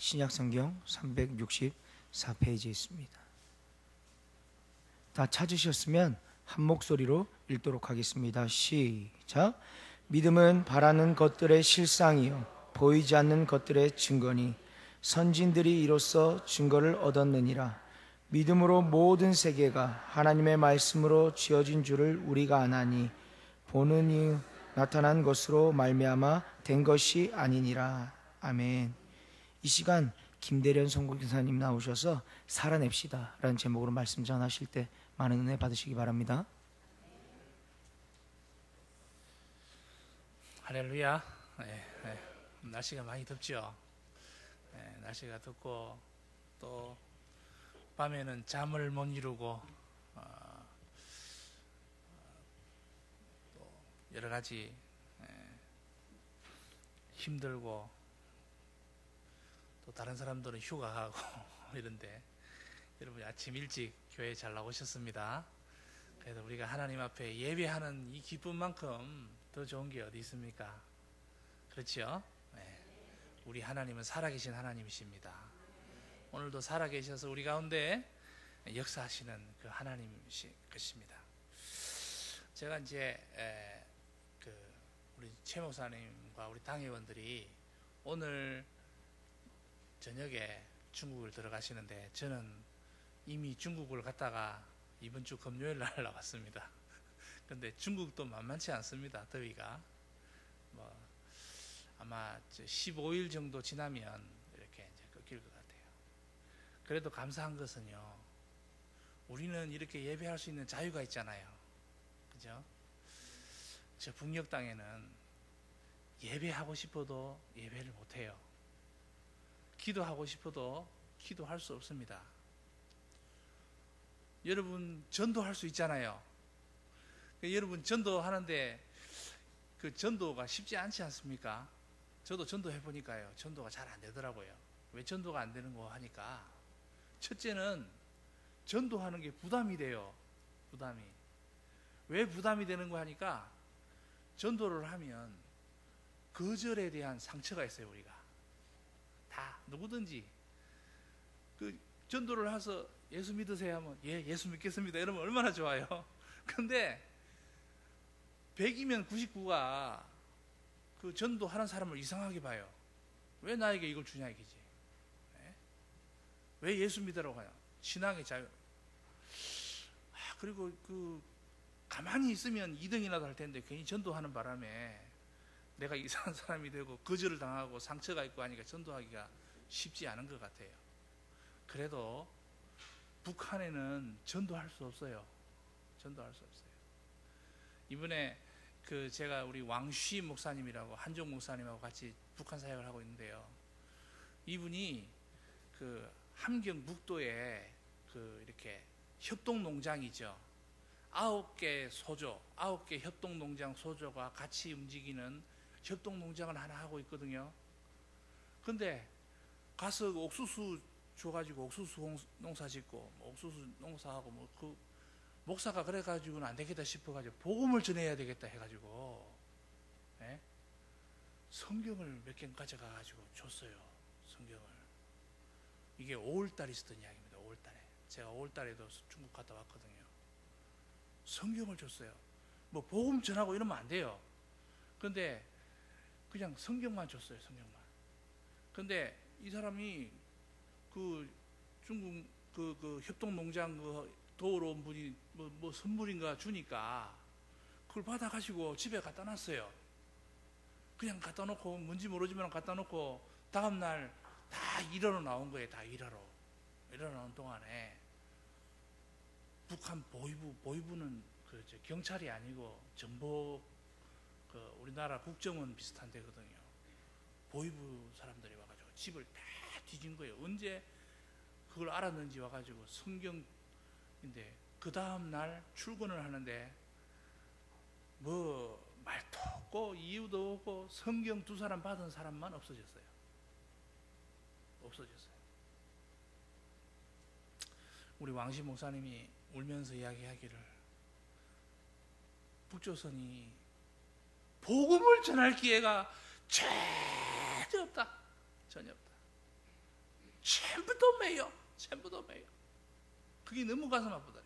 신약성경 364페이지에 있습니다. 다 찾으셨으면 한 목소리로 읽도록 하겠습니다. 시작. 믿음은 바라는 것들의 실상이요 보이지 않는 것들의 증거니 선진들이 이로써 증거를 얻었느니라. 믿음으로 모든 세계가 하나님의 말씀으로 지어진 줄을 우리가 아나니 보는 이유 나타난 것으로 말미암아 된 것이 아니니라. 아멘. 이 시간 김대련 선교사님 나오셔서 살아냅시다 라는 제목으로 말씀 전하실 때 많은 은혜 받으시기 바랍니다. 할렐루야. 날씨가 많이 덥죠. 날씨가 덥고 또 밤에는 잠을 못 이루고 또 여러 가지 힘들고 또 다른 사람들은 휴가하고 이런데 여러분 아침 일찍 교회 잘 나오셨습니다. 그래서 우리가 하나님 앞에 예배하는 이 기쁨만큼 더 좋은 게 어디 있습니까? 그렇죠? 우리 하나님은 살아계신 하나님이십니다. 오늘도 살아계셔서 우리 가운데 역사하시는 그 하나님이실 것입니다. 제가 이제 우리 최 목사님과 우리 당회원들이 오늘 저녁에 중국을 들어가시는데 저는 이미 중국을 갔다가 이번 주 금요일 날 나왔습니다. 근데 중국도 만만치 않습니다. 더위가 아마 15일 정도 지나면 이렇게 이제 꺾일 것 같아요. 그래도 감사한 것은요, 우리는 이렇게 예배할 수 있는 자유가 있잖아요. 그죠? 저 북녘 땅에는 예배하고 싶어도 예배를 못해요. 기도하고 싶어도 기도할 수 없습니다. 여러분 전도할 수 있잖아요. 여러분 전도하는데 그 전도가 쉽지 않지 않습니까? 저도 전도해 보니까요, 전도가 잘 안 되더라고요. 왜 전도가 안 되는 거 하니까, 첫째는 전도하는 게 부담이 돼요. 부담이. 왜 부담이 되는 거 하니까, 전도를 하면 거절에 대한 상처가 있어요. 우리가 다 누구든지 그 전도를 해서 예수 믿으세요 하면 예, 예수 믿겠습니다 이러면 얼마나 좋아요. 근데 100이면 99가 그 전도하는 사람을 이상하게 봐요. 왜 나에게 이걸 주냐 이기지. 왜 예수 믿으라고 하냐. 신앙의 자유. 그리고 그 가만히 있으면 2등이라도 할 텐데 괜히 전도하는 바람에 내가 이상한 사람이 되고 거절을 당하고 상처가 있고 하니까 전도하기가 쉽지 않은 것 같아요. 그래도 북한에는 전도할 수 없어요. 전도할 수 없어요. 이번에 제가 우리 왕쉬 목사님이라고 한종 목사님하고 같이 북한 사역을 하고 있는데요. 이분이 함경 북도에 이렇게 협동농장이죠. 9개 소조, 9개 협동농장 소조가 같이 움직이는 협동농장을 하나 하고 있거든요. 근데 가서 옥수수 줘가지고 옥수수 농사 짓고 옥수수 농사하고 목사가 그래가지고는 안 되겠다 싶어가지고 복음을 전해야 되겠다 해가지고 성경을 몇 개 가져가가지고 줬어요. 성경을. 이게 5월달에 있었던 이야기입니다. 5월달에. 제가 5월달에도 중국 갔다 왔거든요. 성경을 줬어요. 복음 전하고 이러면 안 돼요. 근데 그냥 성경만 줬어요. 성경만. 근데 이 사람이 중국 협동농장 도우러 온 분이 선물인가 주니까 그걸 받아가시고 집에 갖다 놨어요. 그냥 갖다 놓고 뭔지 모르지만 갖다 놓고 다음날 다 일하러 나온 거예요. 다 일하러 나온 동안에 북한 보위부는 경찰이 아니고 정보 우리나라 국정원 비슷한 데거든요. 보위부 사람들이 와가지고 집을 다 뒤진 거예요. 언제 그걸 알았는지 와가지고 성경인데 그 다음날 출근을 하는데 말도 없고 이유도 없고 성경 2사람 받은 사람만 없어졌어요. 우리 왕시 목사님이 울면서 이야기하기를 북조선이 복음을 전할 기회가 전혀 없다. 전부 도매요. 전부 도매요. 그게 너무 가슴 아프다.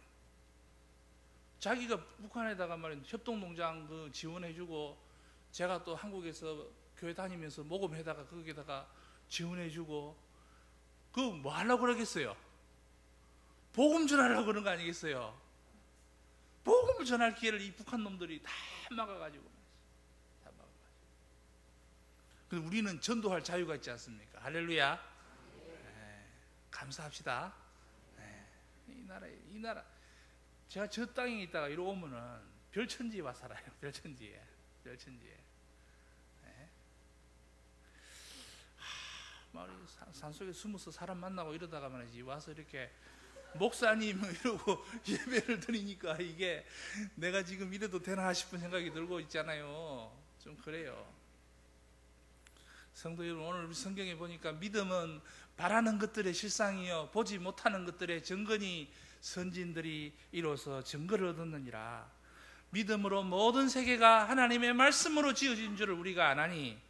자기가 북한에다가 말이야 협동농장 그 지원해주고, 제가 또 한국에서 교회 다니면서 모금해다가 거기에다가 지원해주고, 그거 뭐 하려고 그러겠어요? 복음 전하려고 그런 거 아니겠어요? 복음을 전할 기회를 이 북한 놈들이 다 막아가지고. 근데 우리는 전도할 자유가 있지 않습니까? 할렐루야. 네, 감사합시다. 네, 이 나라 제가 저 땅에 있다가 이러고 오면은 별천지에 와 살아요. 별천지에. 네. 산속에 숨어서 사람 만나고 이러다가 말이지, 와서 이렇게 목사님 이러고 예배를 드리니까 이게 내가 지금 이래도 되나 싶은 생각이 들고 있잖아요. 좀 그래요. 성도 여러분, 오늘 우리 성경에 보니까 믿음은 바라는 것들의 실상이요 보지 못하는 것들의 증거니 선진들이 이로써 증거를 얻었느니라. 믿음으로 모든 세계가 하나님의 말씀으로 지어진 줄을 우리가 아나니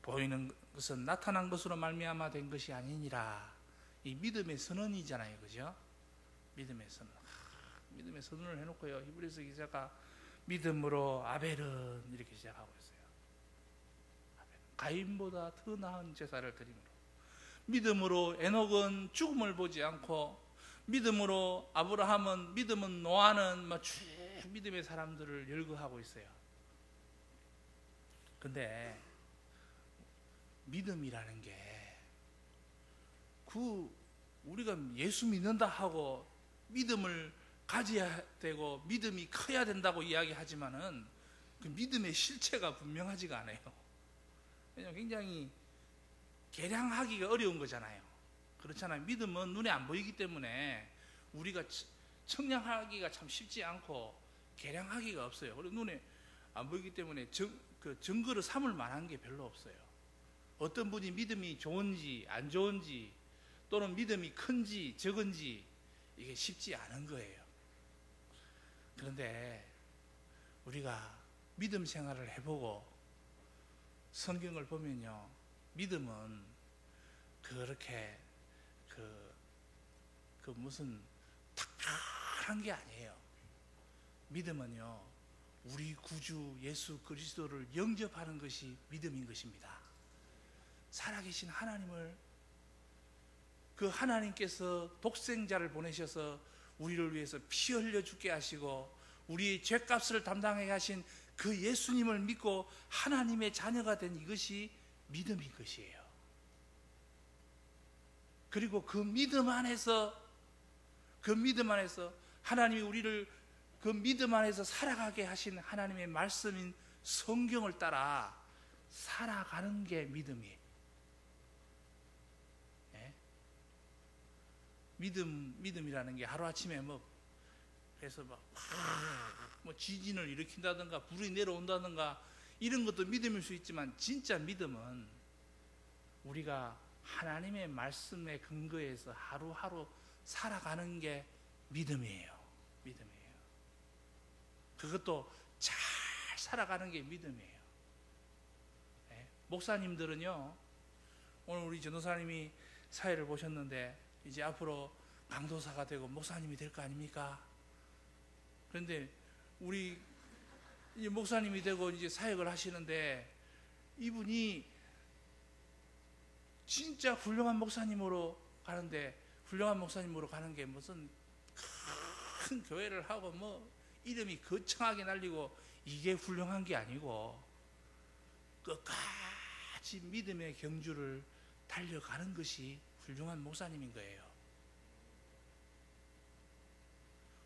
보이는 것은 나타난 것으로 말미암아 된 것이 아니니라. 이 믿음의 선언이잖아요, 그죠? 믿음의 선언. 믿음의 선언을 해놓고요, 히브리서 기자가 믿음으로 아벨은 이렇게 시작하고 있어요. 가인보다 더 나은 제사를 드림으로. 믿음으로 에녹은 죽음을 보지 않고, 믿음으로 아브라함은, 믿음은 노아는 쭉 믿음의 사람들을 열거하고 있어요. 근데 믿음이라는 게 우리가 예수 믿는다 하고 믿음을 가져야 되고 믿음이 커야 된다고 이야기하지만은 그 믿음의 실체가 분명하지가 않아요. 왜냐하면 굉장히 계량하기가 어려운 거잖아요. 그렇잖아요. 믿음은 눈에 안 보이기 때문에 우리가 측량하기가 참 쉽지 않고 계량하기가 없어요. 그리고 눈에 안 보이기 때문에 증거를 삼을 만한 게 별로 없어요. 어떤 분이 믿음이 좋은지 안 좋은지, 또는 믿음이 큰지 적은지, 이게 쉽지 않은 거예요. 그런데 우리가 믿음 생활을 해보고 성경을 보면요, 믿음은 그렇게 무슨 탁탁한 게 아니에요. 믿음은요, 우리 구주 예수 그리스도를 영접하는 것이 믿음인 것입니다. 살아계신 하나님을, 그 하나님께서 독생자를 보내셔서 우리를 위해서 피 흘려 죽게 하시고 우리의 죄값을 담당하게 하신 그 예수님을 믿고 하나님의 자녀가 된 이것이 믿음인 것이에요. 그리고 그 믿음 안에서 하나님이 우리를 그 믿음 안에서 살아가게 하신 하나님의 말씀인 성경을 따라 살아가는 게 믿음이에요. 네? 믿음이라는 게 하루아침에 그래서 지진을 일으킨다든가 불이 내려온다든가 이런 것도 믿음일 수 있지만, 진짜 믿음은 우리가 하나님의 말씀에 근거해서 하루하루 살아가는 게 믿음이에요. 그것도 잘 살아가는 게 믿음이에요. 네? 목사님들은요, 오늘 우리 전도사님이 사회를 보셨는데 이제 앞으로 강도사가 되고 목사님이 될 거 아닙니까? 그런데 우리 이제 목사님이 되고 이제 사역을 하시는데, 이분이 진짜 훌륭한 목사님으로 가는 게 무슨 큰 교회를 하고 이름이 거창하게 날리고 이게 훌륭한 게 아니고, 끝까지 믿음의 경주를 달려가는 것이 훌륭한 목사님인 거예요.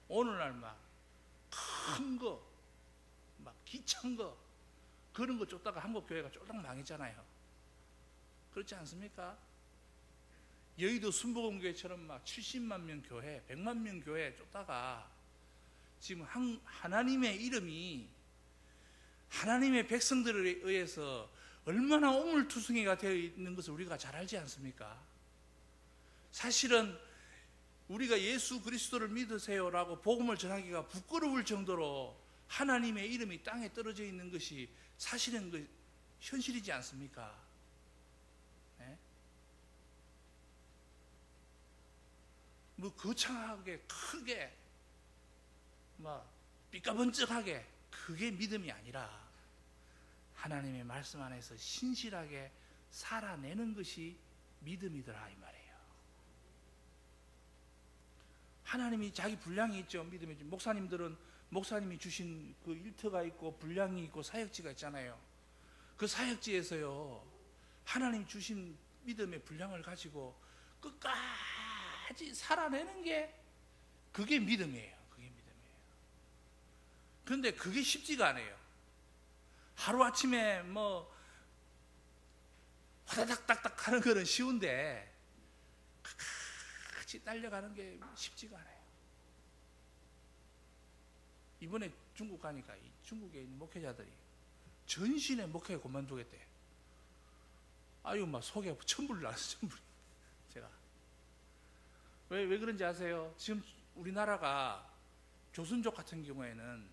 오늘날 큰 거, 기찬 거, 그런 거 쫓다가 한국 교회가 쫄딱 망했잖아요. 그렇지 않습니까? 여의도 순복음교회처럼 70만 명 교회, 100만 명 교회 쫓다가 지금 하나님의 이름이 하나님의 백성들에 의해서 얼마나 오물투성이가 되어 있는 것을 우리가 잘 알지 않습니까? 사실은 우리가 예수 그리스도를 믿으세요라고 복음을 전하기가 부끄러울 정도로 하나님의 이름이 땅에 떨어져 있는 것이 사실은 현실이지 않습니까? 네? 뭐 거창하게 크게 막 삐까번쩍하게 그게 믿음이 아니라 하나님의 말씀 안에서 신실하게 살아내는 것이 믿음이더라 이 말이에요. 하나님이 자기 분량이 있죠. 믿음이. 목사님들은 목사님이 주신 그 일터가 있고 분량이 있고 사역지가 있잖아요. 그 사역지에서요 하나님 주신 믿음의 분량을 가지고 끝까지 살아내는 게 그게 믿음이에요. 그게 믿음이에요. 그런데 그게 쉽지가 않아요. 하루아침에 뭐 화다닥 딱딱 하는 거는 쉬운데 끝까지 딸려가는 게 쉽지가 않아요. 이번에 중국 가니까 이 중국에 있는 목회자들이 전신에 목회 그만두겠대. 아유 막 속에 천불 나서 천불. 제가 왜 그런지 아세요? 지금 우리나라가 조선족 같은 경우에는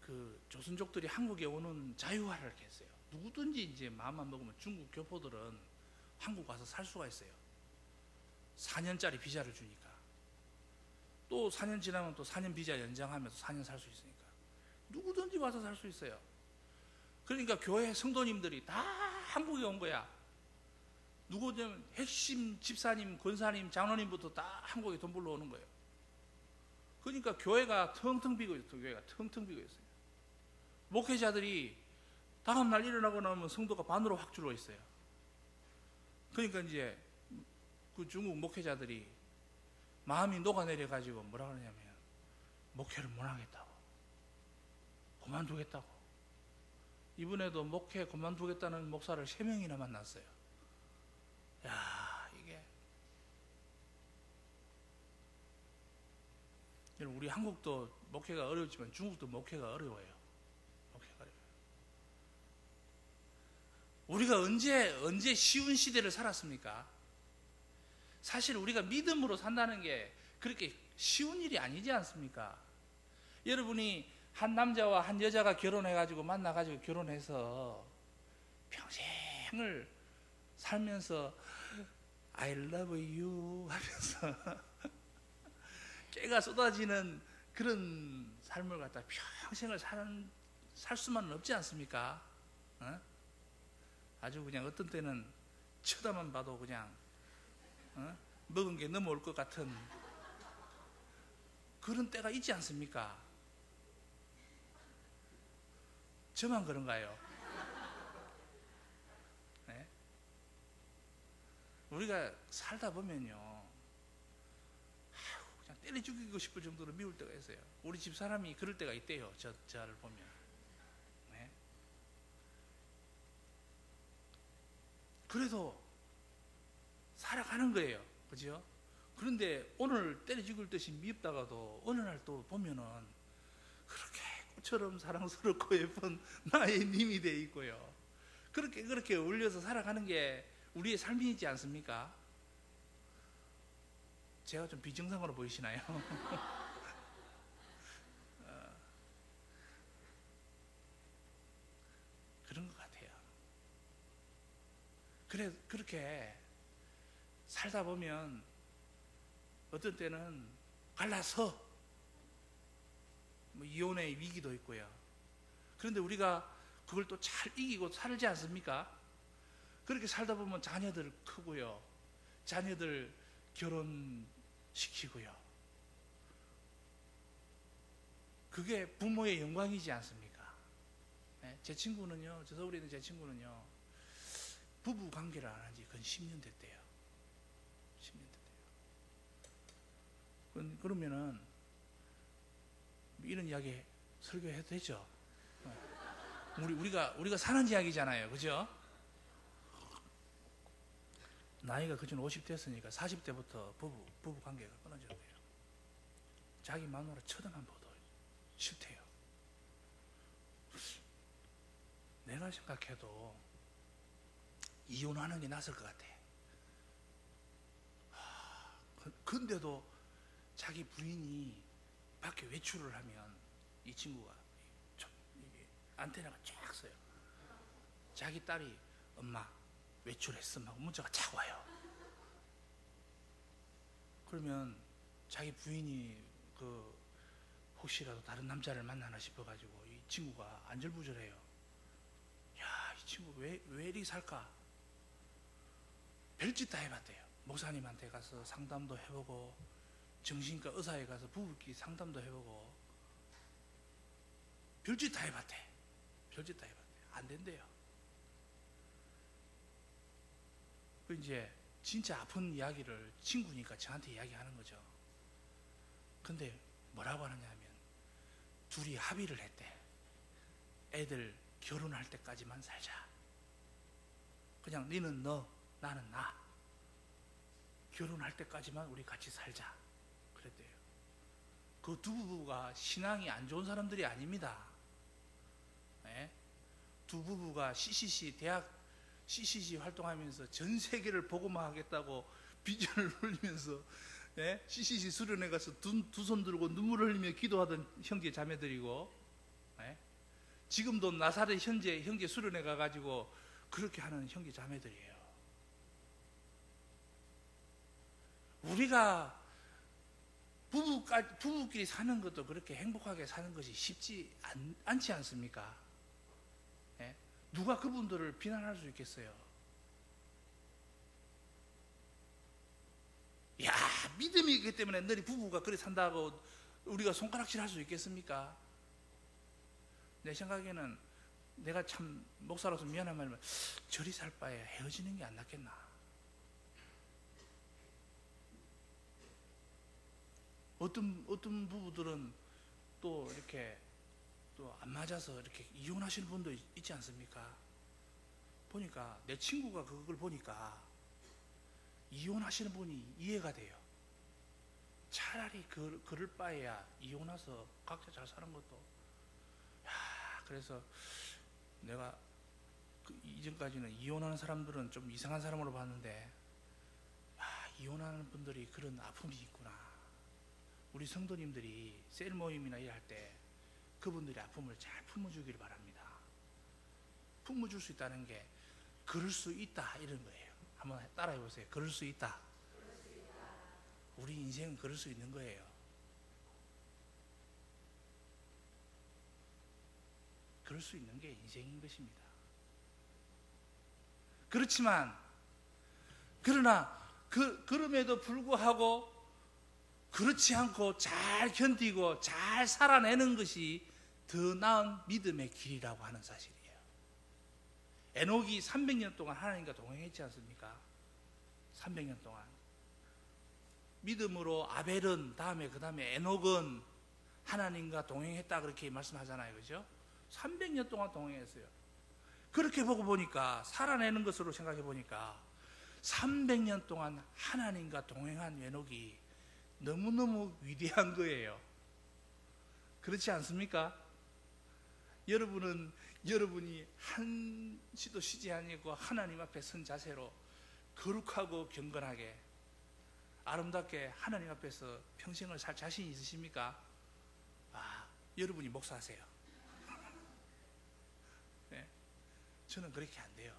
그 조선족들이 한국에 오는 자유화를 이렇게 했어요. 누구든지 이제 마음만 먹으면 중국 교포들은 한국 와서 살 수가 있어요. 4년짜리 비자를 주니까. 또 4년 지나면 또 4년 비자 연장하면서 4년 살 수 있으니까 누구든지 와서 살 수 있어요. 그러니까 교회 성도님들이 다 한국에 온 거야. 누구든 핵심 집사님, 권사님, 장로님부터 다 한국에 돈 벌러 오는 거예요. 그러니까 교회가 텅텅 비고 있어요. 교회가 텅텅 비고 있어요. 목회자들이 다음 날 일어나고 나면 성도가 반으로 확 줄어 있어요. 그러니까 이제 그 중국 목회자들이 마음이 녹아내려 가지고 뭐라 그러냐면 목회를 못 하겠다고, 그만두겠다고. 이번에도 목회 그만두겠다는 목사를 3명이나 만났어요. 야, 이게 우리 한국도 목회가 어렵지만 중국도 목회가 어려워요. 목회가 어려워요. 우리가 언제 쉬운 시대를 살았습니까? 사실 우리가 믿음으로 산다는 게 그렇게 쉬운 일이 아니지 않습니까? 여러분이 한 남자와 한 여자가 결혼해가지고 만나가지고 결혼해서 평생을 살면서 I love you 하면서 깨가 쏟아지는 그런 삶을 갖다 평생을 살 수만은 없지 않습니까? 어? 아주 그냥 어떤 때는 쳐다만 봐도 그냥 먹은 게 넘어올 것 같은 그런 때가 있지 않습니까? 저만 그런가요? 네? 우리가 살다 보면요, 그냥 때려 죽이고 싶을 정도로 미울 때가 있어요. 우리 집 사람이 그럴 때가 있대요. 저를 보면. 네? 그래도 살아가는 거예요. 그죠? 그런데 오늘 때려 죽을 듯이 미흡다가도 어느 날 또 보면은 그렇게 꽃처럼 사랑스럽고 예쁜 나의 님이 돼 있고요. 그렇게 어울려서 살아가는 게 우리의 삶이지 않습니까? 제가 좀 비정상으로 보이시나요? 그런 것 같아요. 그렇게 살다 보면 어떤 때는 갈라서 뭐 이혼의 위기도 있고요. 그런데 우리가 그걸 또 잘 이기고 살지 않습니까? 그렇게 살다 보면 자녀들 크고요. 자녀들 결혼시키고요. 그게 부모의 영광이지 않습니까? 네? 제 친구는요, 저 서울에 있는 제 친구는요, 부부 관계를 안 한 지 근 10년 됐대요. 10년 됐대요. 그러면은 이런 이야기 설교해도 되죠? 우리가 사는 이야기잖아요. 그죠? 나이가 그전 50 됐으니까 40대부터 부부 관계가 끊어졌대요. 자기 마누라 쳐다만 봐도 싫대요. 내가 생각해도 이혼하는 게 낫을 것 같아. 근데도 자기 부인이 밖에 외출을 하면 이 친구가 안테나가 쫙 써요. 자기 딸이 엄마 외출했어 막 문자가 착 와요. 그러면 자기 부인이 혹시라도 다른 남자를 만나나 싶어가지고 이 친구가 안절부절해요. 야, 이 친구 왜 이리 살까? 별짓 다 해봤대요. 목사님한테 가서 상담도 해보고, 정신과 의사에 가서 부부끼리 상담도 해보고, 별짓 다 해봤대. 별짓 다 해봤대. 안 된대요. 그 이제 진짜 아픈 이야기를 친구니까 저한테 이야기하는 거죠. 근데 뭐라고 하느냐 하면, 둘이 합의를 했대. 애들 결혼할 때까지만 살자. 그냥 너는 너, 나는 나. 결혼할 때까지만 우리 같이 살자. 그랬대요. 그 두 부부가 신앙이 안 좋은 사람들이 아닙니다. 네? 두 부부가 대학 CCC 활동하면서 전 세계를 복음화하겠다고 비전을 흘리면서, 네? CCC 수련회 가서 두 손 들고 눈물을 흘리며 기도하던 형제 자매들이고, 네? 지금도 나사렛 형제 수련회 가가지고 그렇게 하는 형제 자매들이에요. 우리가 부부끼리 사는 것도 그렇게 행복하게 사는 것이 쉽지 않지 않습니까? 예? 누가 그분들을 비난할 수 있겠어요? 야, 믿음이 있기 때문에 너희 부부가 그렇게 산다고 우리가 손가락질 할 수 있겠습니까? 내 생각에는 내가 참 목사로서 미안한 말이면 저리 살 바에 헤어지는 게 안 낫겠나? 어떤 부부들은 또 이렇게 또 안 맞아서 이렇게 이혼하시는 분도 있지 않습니까? 보니까 내 친구가 그걸 보니까 이혼하시는 분이 이해가 돼요. 차라리 그럴 바에야 이혼해서 각자 잘 사는 것도. 야, 그래서 내가 이전까지는 이혼하는 사람들은 좀 이상한 사람으로 봤는데, 이혼하는 분들이 그런 아픔이 있구나. 우리 성도님들이 셀 모임이나 일할 때 그분들의 아픔을 잘 품어주기를 바랍니다. 품어줄 수 있다는 게 그럴 수 있다 이런 거예요. 한번 따라해 보세요. 그럴 수 있다. 우리 인생은 그럴 수 있는 거예요. 그럴 수 있는 게 인생인 것입니다. 그러나 그럼에도 불구하고 그렇지 않고 잘 견디고 잘 살아내는 것이 더 나은 믿음의 길이라고 하는 사실이에요. 에녹이 300년 동안 하나님과 동행했지 않습니까? 300년 동안. 믿음으로 아벨은 그 다음에 에녹은 하나님과 동행했다 그렇게 말씀하잖아요. 그죠? 300년 동안 동행했어요. 그렇게 보고 보니까, 살아내는 것으로 생각해 보니까 300년 동안 하나님과 동행한 에녹이 너무너무 위대한 거예요. 그렇지 않습니까? 여러분이 한시도 쉬지 아니고 하나님 앞에 선 자세로 거룩하고 경건하게 아름답게 하나님 앞에서 평생을 살 자신이 있으십니까? 여러분이 목사하세요. 네. 저는 그렇게 안 돼요.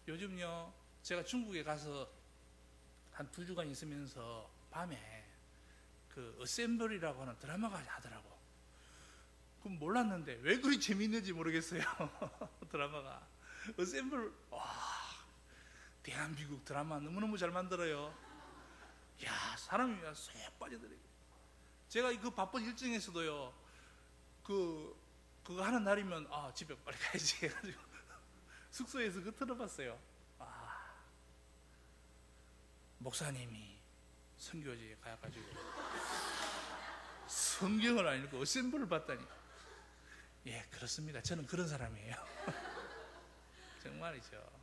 요즘요, 제가 중국에 가서 한 2주간 있으면서 밤에 그 어셈블이라고 하는 드라마가 하더라고. 그럼 몰랐는데 왜 그리 재밌는지 모르겠어요. 드라마가 어셈블. 대한민국 드라마 너무너무 잘 만들어요. 야, 사람이 쏙 빠져들어요. 제가 그 바쁜 일정에서도요, 그거 하는 날이면 집에 빨리 가야지 해가지고 숙소에서 그거 틀어봤어요. 목사님이 선교지에 가가지고 성경을 안 읽고 어셈블을 봤다니. 예, 그렇습니다. 저는 그런 사람이에요. 정말이죠.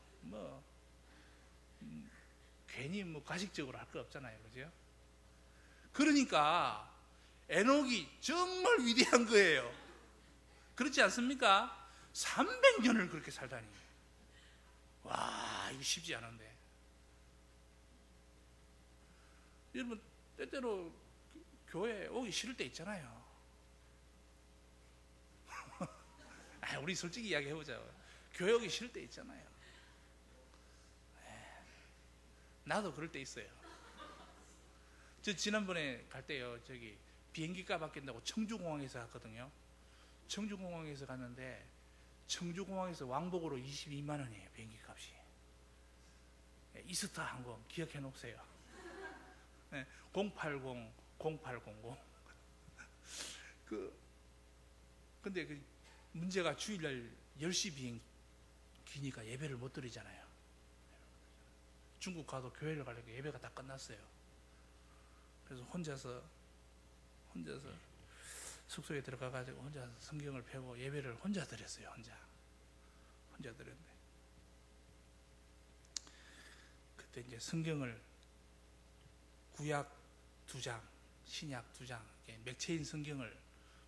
괜히 가식적으로 할 거 없잖아요. 그죠? 그러니까 에녹이 정말 위대한 거예요. 그렇지 않습니까? 300년을 그렇게 살다니. 와, 이거 쉽지 않은데. 여러분, 때때로 교회 오기 싫을 때 있잖아요. 우리 솔직히 이야기해보자. 교회 오기 싫을 때 있잖아요. 나도 그럴 때 있어요. 저 지난번에 갈 때요, 저기 비행기 값 아낀다고 청주공항에서 갔거든요. 청주공항에서 갔는데 청주공항에서 왕복으로 22만 원이에요, 비행기 값이. 이스타 항공 기억해 놓으세요. 080 0800. 근데 그 문제가 주일날 10시 비행기니까 예배를 못 드리잖아요. 중국 가도 교회를 가려고 예배가 다 끝났어요. 그래서 혼자서 숙소에 들어가가지고 혼자 성경을 펴고 예배를 혼자 드렸어요. 혼자 드렸는데 그때 이제 성경을 구약 2장, 신약 2장, 맥체인 성경을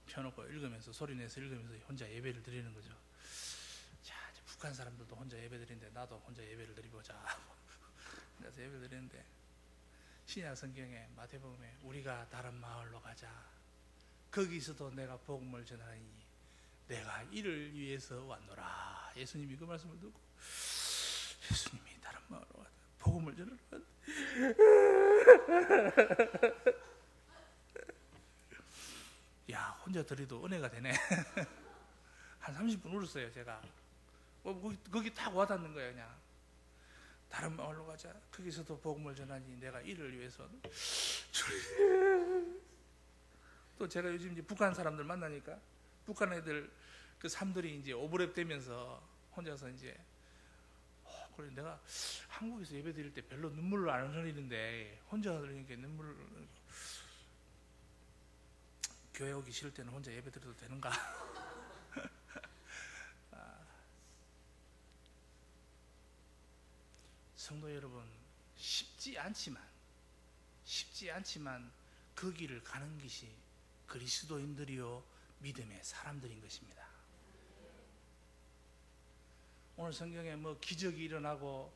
펴놓고 읽으면서 소리내서 읽으면서 혼자 예배를 드리는 거죠. 자, 이제 북한 사람들도 혼자 예배 드리는데 나도 혼자 예배를 드리고자 혼자서 예배를 드리는데 신약 성경에 마태복음에 우리가 다른 마을로 가자. 거기서도 내가 복음을 전하니 내가 이를 위해서 왔노라. 예수님이 그 말씀을 듣고 예수님이 다른 마을로 가자. 복음을 전하러 왔는데 야, 혼자 드려도 은혜가 되네. 한 30분 울었어요, 제가. 거기 딱 와닿는 거예요, 그냥. 다른 마을로 가자. 거기서도 복음을 전하니 내가 이를 위해서. 또 제가 요즘 이제 북한 사람들 만나니까 북한 애들 그 삶들이 이제 오버랩 되면서 혼자서 이제 그래 내가 한국에서 예배 드릴 때 별로 눈물을 안 흘리는데 혼자 흘리니까 눈물을. 교회 오기 싫을 때는 혼자 예배 드려도 되는가? 성도 여러분, 쉽지 않지만 그 길을 가는 것이 그리스도인들이요 믿음의 사람들인 것입니다. 오늘 성경에 뭐 기적이 일어나고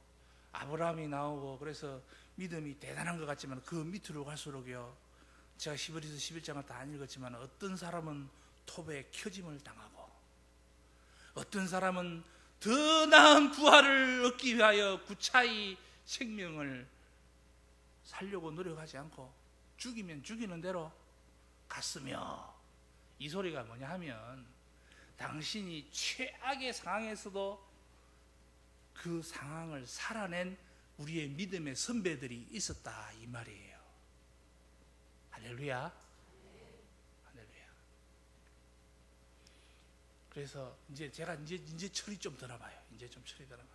아브라함이 나오고 그래서 믿음이 대단한 것 같지만 그 밑으로 갈수록요, 제가 히브리서 11장을 다 안 읽었지만 어떤 사람은 톱에 켜짐을 당하고 어떤 사람은 더 나은 부활을 얻기 위하여 구차히 생명을 살려고 노력하지 않고 죽이면 죽이는 대로 갔으며, 이 소리가 뭐냐 하면 당신이 최악의 상황에서도 그 상황을 살아낸 우리의 믿음의 선배들이 있었다 이 말이에요. 할렐루야. 할렐루야. 그래서 이제 제가 이제 철이 좀 들어봐요. 이제 좀 철이 들어봐요.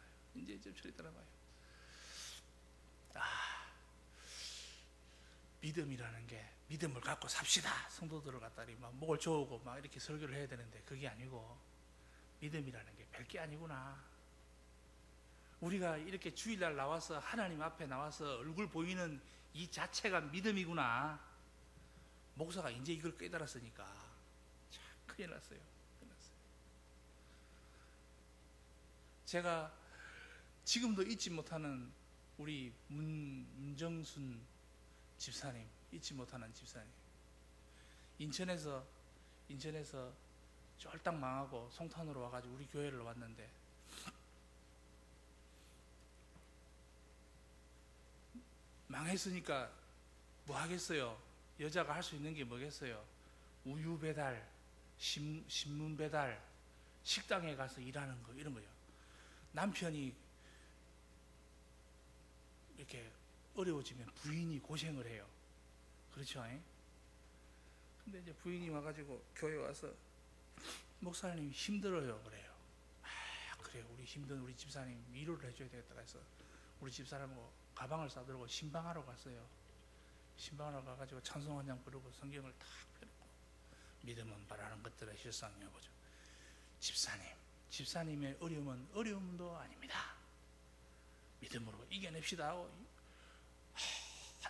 믿음이라는 게 믿음을 갖고 삽시다. 성도들을 갖다니 막 목을 조우고 막 이렇게 설교를 해야 되는데 그게 아니고 믿음이라는 게 별게 아니구나. 우리가 이렇게 주일날 나와서 하나님 앞에 나와서 얼굴 보이는 이 자체가 믿음이구나. 목사가 이제 이걸 깨달았으니까 참 큰일 났어요. 제가 지금도 잊지 못하는 우리 문정순 집사님, 잊지 못하는 집사님. 인천에서 쫄딱 망하고 송탄으로 와가지고 우리 교회를 왔는데 망했으니까 뭐 하겠어요? 여자가 할 수 있는 게 뭐겠어요? 우유 배달, 신문 배달, 식당에 가서 일하는 거, 이런 거요. 남편이 이렇게 어려워지면 부인이 고생을 해요. 그렇죠? 근데 이제 부인이 와가지고 교회 와서 목사님 힘들어요 그래요. 그래요, 우리 힘든 우리 집사님 위로를 해줘야 되겠다 해서 우리 집사람하고 가방을 싸들고 신방하러 갔어요. 신방하러 가가지고 찬송 한 장 부르고 성경을 탁 펴놓고 믿음은 바라는 것들의 실상이요 보죠. 집사님의 어려움은 어려움도 아닙니다. 믿음으로 이겨냅시다 하고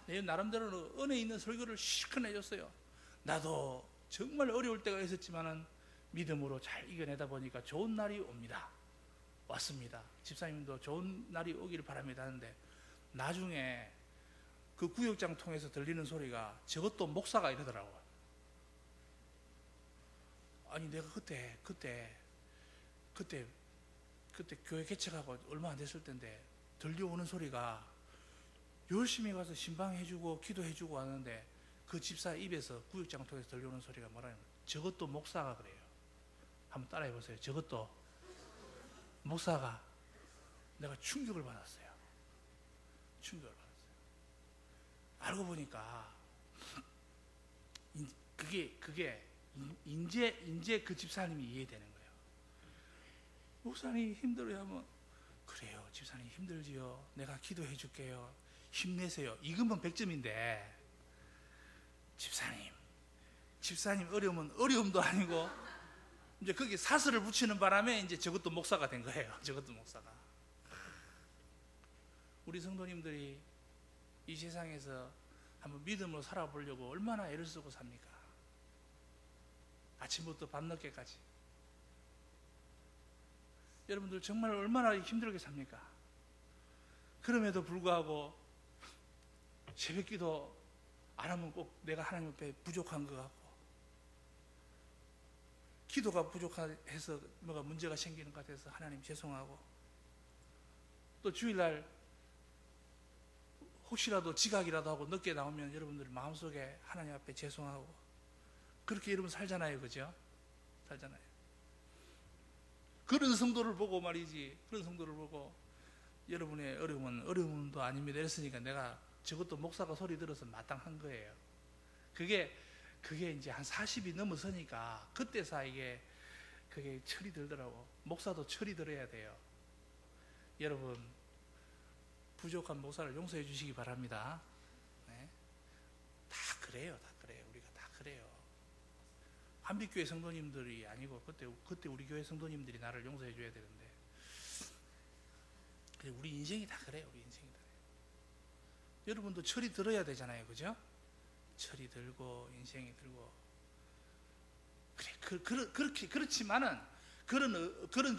내 나름대로 은혜 있는 설교를 실컷 해줬어요. 나도 정말 어려울 때가 있었지만은 믿음으로 잘 이겨내다 보니까 좋은 날이 옵니다. 왔습니다. 집사님도 좋은 날이 오기를 바랍니다 하는데 나중에 그 구역장 통해서 들리는 소리가 저것도 목사가 이러더라고요. 아니 내가 그때 교회 개척하고 얼마 안 됐을 텐데 들려오는 소리가 열심히 가서 신방해주고 기도해주고 하는데 그 집사 입에서 구역장 통해서 들려오는 소리가 뭐라면 저것도 목사가 그래요. 한번 따라해보세요. 저것도 목사가. 내가 충격을 받았어요. 충격을 받았어요. 알고 보니까 그게 이제 그 집사님이 이해되는 거예요. 목사님 힘들어요 하면 그래요 집사님 힘들지요. 내가 기도해 줄게요. 힘내세요. 이것만 100점인데 집사님 어려우면 어려움도 아니고 이제 거기 사슬을 붙이는 바람에 이제 저것도 목사가 된 거예요. 저것도 목사가. 우리 성도님들이 이 세상에서 한번 믿음으로 살아보려고 얼마나 애를 쓰고 삽니까? 아침부터 밤늦게까지. 여러분들 정말 얼마나 힘들게 삽니까? 그럼에도 불구하고 새벽기도 안 하면 꼭 내가 하나님 앞에 부족한 것 같고 기도가 부족해서 뭐가 문제가 생기는 것 같아서 하나님 죄송하고 또 주일날 혹시라도 지각이라도 하고 늦게 나오면 여러분들 마음속에 하나님 앞에 죄송하고 그렇게 여러분 살잖아요. 그죠? 살잖아요. 그런 성도를 보고 말이지 그런 성도를 보고 여러분의 어려움은 어려움도 아닙니다 이랬으니까 내가 저것도 목사가 소리 들어서 마땅한 거예요. 그게 이제 한 40이 넘어서니까 그때서 그게 철이 들더라고. 목사도 철이 들어야 돼요. 여러분 부족한 목사를 용서해 주시기 바랍니다. 네? 다 그래요. 우리가 다 그래요. 한빛교회 성도님들이 아니고 그때 우리 교회 성도님들이 나를 용서해 줘야 되는데 우리 인생이 다 그래요. 우리 인생이 다 그래요. 여러분도 철이 들어야 되잖아요. 그죠? 철이 들고 인생이 들고 그렇지만은 그런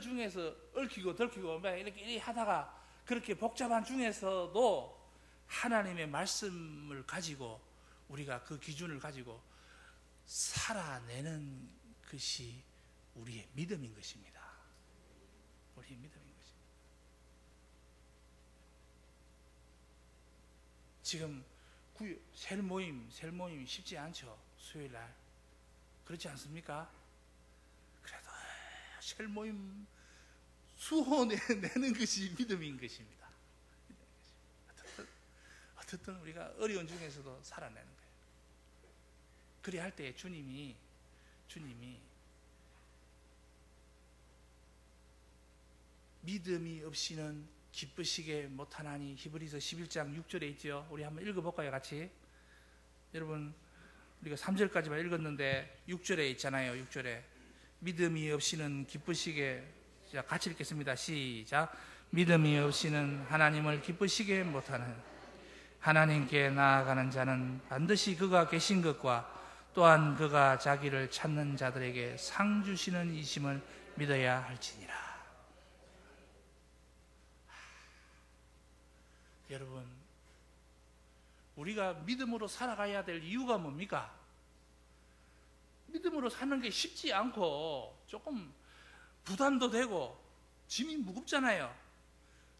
중에서 얽히고 덜키고 이렇게 하다가 그렇게 복잡한 중에서도 하나님의 말씀을 가지고 우리가 그 기준을 가지고 살아내는 것이 우리의 믿음인 것입니다. 우리의 믿음인 것입니다. 지금 셀 모임 쉽지 않죠. 수요일날 그렇지 않습니까? 그래도 셀 모임 수호내는 것이 믿음인 것입니다. 어쨌든 우리가 어려운 중에서도 살아내는 거예요. 그리 할 때 주님이 믿음이 없이는 기쁘시게 못하나니 히브리서 11장 6절에 있죠. 우리 한번 읽어볼까요 같이? 여러분 우리가 3절까지만 읽었는데 6절에 있잖아요. 6절에 믿음이 없이는 기쁘시게 같이 읽겠습니다. 시작. 믿음이 없이는 하나님을 기쁘시게 못하는 하나님께 나아가는 자는 반드시 그가 계신 것과 또한 그가 자기를 찾는 자들에게 상 주시는 이심을 믿어야 할지니라. 여러분 우리가 믿음으로 살아가야 될 이유가 뭡니까? 믿음으로 사는 게 쉽지 않고 조금 부담도 되고 짐이 무겁잖아요.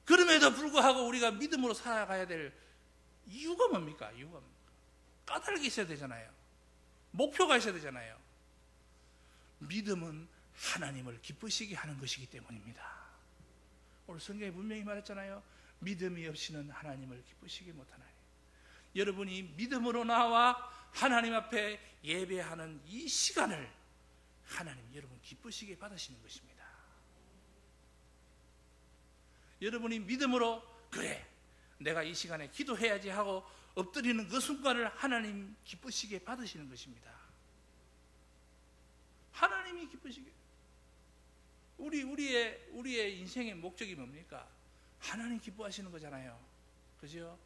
그럼에도 불구하고 우리가 믿음으로 살아가야 될 이유가 뭡니까? 까닭이 있어야 되잖아요. 목표가 있어야 되잖아요. 믿음은 하나님을 기쁘시게 하는 것이기 때문입니다. 오늘 성경에 분명히 말했잖아요. 믿음이 없이는 하나님을 기쁘시게 못하나니. 여러분이 믿음으로 나와 하나님 앞에 예배하는 이 시간을 하나님 여러분 기쁘시게 받으시는 것입니다. 여러분이 믿음으로 그래 내가 이 시간에 기도해야지 하고 엎드리는 그 순간을 하나님 기쁘시게 받으시는 것입니다. 하나님이 기쁘시게. 우리의 인생의 목적이 뭡니까? 하나님 기뻐하시는 거잖아요. 그죠?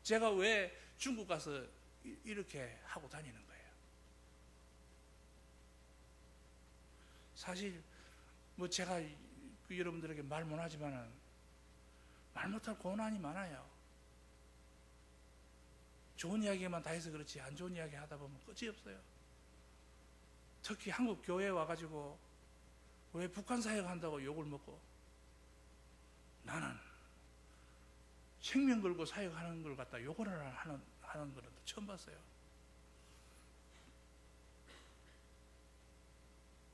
제가 왜 중국 가서 이렇게 하고 다니는 거예요? 사실 뭐 제가 여러분들에게 말 못하지만은 말 못할 고난이 많아요. 좋은 이야기만 다 해서 그렇지 안 좋은 이야기 하다 보면 끝이 없어요. 특히 한국 교회에 와가지고 왜 북한 사역 한다고 욕을 먹고 나는 생명 걸고 사역하는 걸 갖다 욕을 하는 거는 처음 봤어요.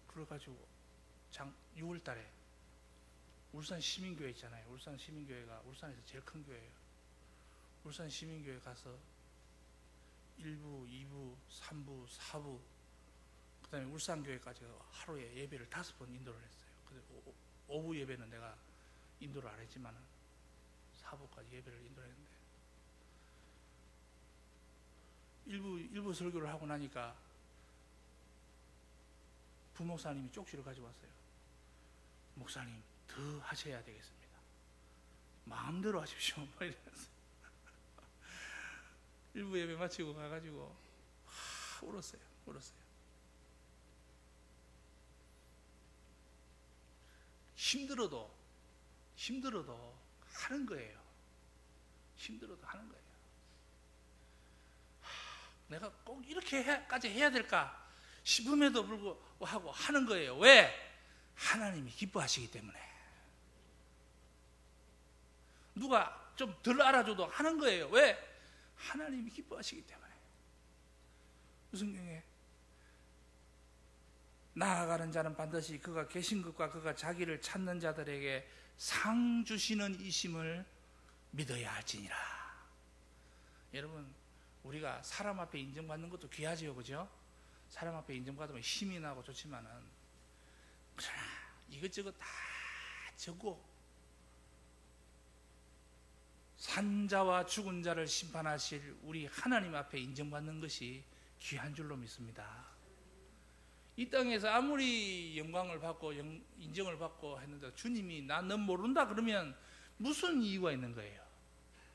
그래가지고 6월 달에 울산 시민교회 있잖아요. 울산 시민교회가 울산에서 제일 큰 교회예요. 울산 시민교회 가서 1부, 2부, 3부, 4부, 그 다음에 울산교회까지 하루에 예배를 5번 인도를 했어요. 그래서 오후 예배는 내가 인도를 안 했지만 4부까지 예배를 인도를 했는데 1부 설교를 하고 나니까 부목사님이 쪽지를 가져왔어요. 목사님, 더 하셔야 되겠습니다. 마음대로 하십시오. 이러면서 1부 예배 마치고 가가지고 울었어요. 힘들어도 하는 거예요. 힘들어도 하는 거예요. 내가 꼭 이렇게까지 해야 될까 싶음에도 불구하고 하는 거예요. 왜? 하나님이 기뻐하시기 때문에. 누가 좀 덜 알아줘도 하는 거예요. 왜? 하나님이 기뻐하시기 때문에. 성경에 나아가는 자는 반드시 그가 계신 것과 그가 자기를 찾는 자들에게 상 주시는 이심을 믿어야 할지니라. 여러분, 우리가 사람 앞에 인정받는 것도 귀하지요, 그죠? 사람 앞에 인정받으면 힘이 나고 좋지만은, 그러나 이것저것 다 적고 산자와 죽은 자를 심판하실 우리 하나님 앞에 인정받는 것이 귀한 줄로 믿습니다. 이 땅에서 아무리 영광을 받고 인정을 받고 했는데 주님이 나 넌 모른다 그러면 무슨 이유가 있는 거예요?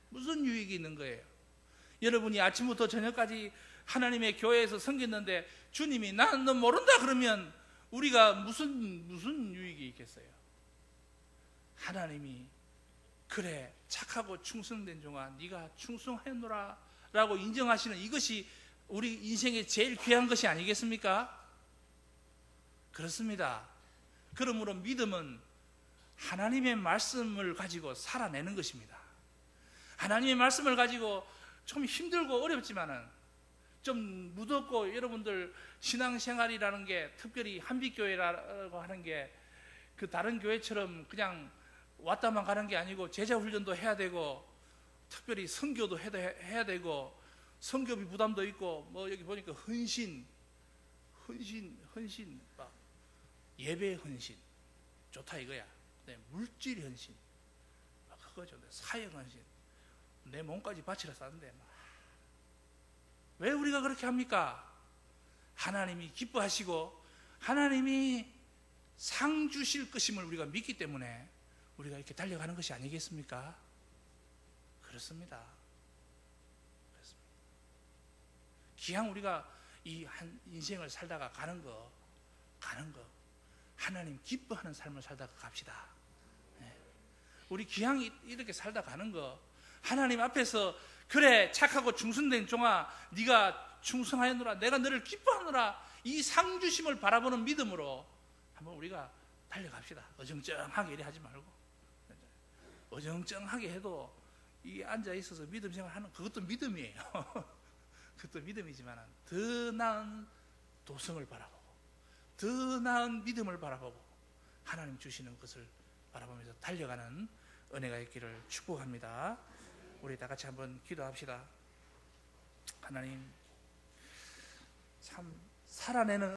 무슨 유익이 있는 거예요? 여러분이 아침부터 저녁까지 하나님의 교회에서 섬겼는데 주님이 난 넌 모른다 그러면 우리가 무슨 유익이 있겠어요? 하나님이 그래 착하고 충성된 종아 네가 충성하였노라 라고 인정하시는 이것이 우리 인생의 제일 귀한 것이 아니겠습니까? 그렇습니다. 그러므로 믿음은 하나님의 말씀을 가지고 살아내는 것입니다. 하나님의 말씀을 가지고 좀 힘들고 어렵지만은 좀 무덥고 여러분들 신앙생활이라는 게 특별히 한빛교회라고 하는 게 그 다른 교회처럼 그냥 왔다만 가는 게 아니고 제자훈련도 해야 되고 특별히 선교도 해야 되고 선교비 부담도 있고 뭐 여기 보니까 헌신 막 예배 헌신 좋다 이거야. 물질 헌신 그거죠. 사역 헌신 내 몸까지 바치라 싸는데 왜 우리가 그렇게 합니까? 하나님이 기뻐하시고 하나님이 상 주실 것임을 우리가 믿기 때문에 우리가 이렇게 달려가는 것이 아니겠습니까? 그렇습니다. 기왕 우리가 이 한 인생을 살다가 가는 거 하나님 기뻐하는 삶을 살다가 갑시다. 우리 기왕 이렇게 살다 가는 거 하나님 앞에서 그래 착하고 충성된 종아 네가 충성하였노라 내가 너를 기뻐하노라 이 상 주심을 바라보는 믿음으로 한번 우리가 달려갑시다. 어정쩡하게 이래 하지 말고 어정쩡하게 해도 이 앉아 있어서 믿음 생활하는 그것도 믿음이에요. 그것도 믿음이지만 더 나은 도성을 바라보고 더 나은 믿음을 바라보고 하나님 주시는 것을 바라보면서 달려가는 은혜가 있기를 축복합니다. 우리 다 같이 한번 기도합시다. 하나님 참 살아내는